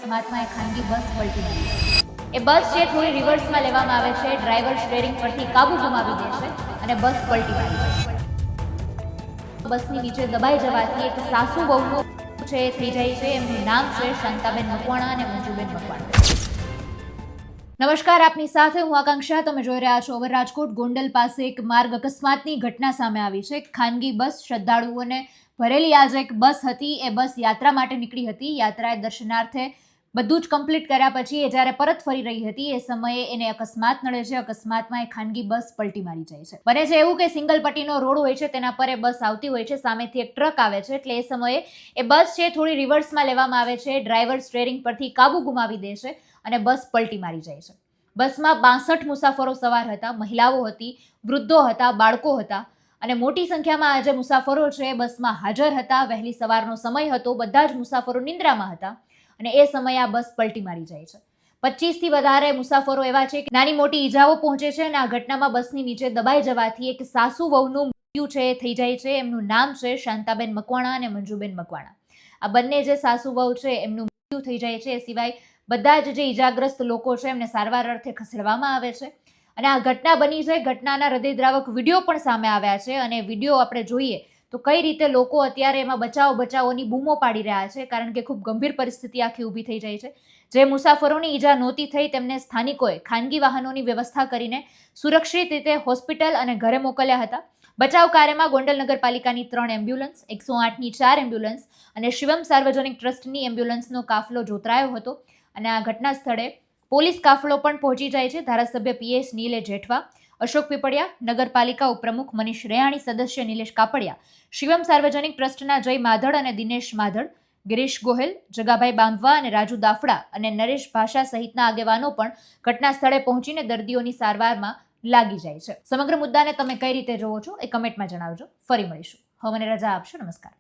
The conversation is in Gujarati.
અકસ્માતમાં એક ખાનગી બસ પલટી મારી એ બસ છે થોડી રિવર્સમાં લેવામાં આવે છે, ડ્રાઈવર સ્ટીયરિંગ પરથી કાબુ ગુમાવી દે છે અને બસ પલટી મારી છે। બસની નીચે દબાઈ જવાથી એક સાસુ વહુનું છે થઈ જાય છે। એમનું નામ છે શાંતાબેન મકવાણા અને મંજુબેન મકવાણા। નમસ્કાર, આપની સાથે હું આકાંક્ષા। તમે જોઈ રહ્યા છો ઓવર રાજકોટ। ગોંડલ પાસે એક માર્ગ અકસ્માતની ઘટના સામે આવી છે। ખાનગી બસ શ્રદ્ધાળુઓને ભરેલી આજે એક બસ હતી। એ બસ યાત્રા માટે નીકળી હતી। યાત્રાએ દર્શનાર્થે બધું જ કમ્પ્લીટ કર્યા પછી એ જ્યારે પરત ફરી રહી હતી એ સમયે એને અકસ્માત નડે છે। અકસ્માતમાં એ ખાનગી બસ પલટી મારી જાય છે। બને છે એવું કે સિંગલ પટ્ટીનો રોડ હોય છે, તેના પર એ બસ આવતી હોય છે, સામેથી એક ટ્રક આવે છે, એટલે એ સમયે એ બસ છે થોડી રિવર્સમાં લેવામાં આવે છે, ડ્રાઈવર સ્ટીયરિંગ પરથી કાબુ ગુમાવી દે છે અને બસ પલટી મારી જાય છે। બસમાં 62 મુસાફરો સવાર હતા। મહિલાઓ હતી, વૃદ્ધો હતા, બાળકો હતા અને મોટી સંખ્યામાં આજે મુસાફરો છે બસમાં હાજર હતા। વહેલી સવારનો સમય હતો, બધા જ મુસાફરો નિંદ્રામાં હતા અને એ સમયે આ બસ પલટી મારી જાય છે। 25થી વધારે મુસાફરો એવા છે કે નાની મોટી ઈજાઓ પહોંચે છે અને આ ઘટનામાં બસની નીચે દબાઈ જવાથી એક સાસુ વહુનું મૃત્યુ છે થઈ જાય છે। એમનું નામ છે શાંતાબેન મકવાણા અને મંજુબેન મકવાણા। આ બંને જે સાસુ વહુ છે એમનું મૃત્યુ થઈ જાય છે। એ સિવાય બધા જ જે ઈજાગ્રસ્ત લોકો છે એમને સારવાર અર્થે ખસેડવામાં આવે છે અને આ ઘટના બની છે। ઘટનાના હૃદયદ્રાવક વિડીયો પણ સામે આવ્યા છે અને વિડીયો આપણે જોઈએ તો કઈ રીતે લોકો અત્યારે એમાં બચાવોની બૂમો પાડી રહ્યા છે, કારણ કે ખૂબ ગંભીર પરિસ્થિતિ આખી ઊભી થઈ જાય છે। જે મુસાફરોની ઈજા નહોતી થઈ તેમને સ્થાનિકોએ ખાનગી વાહનોની વ્યવસ્થા કરીને સુરક્ષિત રીતે હોસ્પિટલ અને ઘરે મોકલ્યા હતા। બચાવ કાર્યમાં ગોંડલ નગરપાલિકાની 3 એમ્બ્યુલન્સ, 108ની 4 એમ્બ્યુલન્સ અને શિવમ સાર્વજનિક ટ્રસ્ટની એમ્બ્યુલન્સનો કાફલો જોતરાયો હતો અને આ ઘટના સ્થળે પોલીસ કાફલો પણ પહોંચી જાય છે। ધારાસભ્ય PS નીલે જેઠવા, અશોક પીપળિયા, નગરપાલિકા ઉપપ્રમુખ મનીષ રેયાણી, સદસ્ય નિલેશ કાપડિયા, શિવમ સાર્વજનિક ટ્રસ્ટના જય માધડ અને દિનેશ માધડ, ગિરીશ ગોહેલ, જગાભાઈ બાંભવા અને રાજુ દાફડા અને નરેશ ભાષા સહિતના આગેવાનો પણ ઘટના સ્થળે પહોંચીને દર્દીઓની સારવારમાં લાગી જાય છે। સમગ્ર મુદ્દાને તમે કઈ રીતે જોવો છો એ કમેન્ટમાં જણાવજો। ફરી મળીશું। હવે મને રજા આપશો। નમસ્કાર।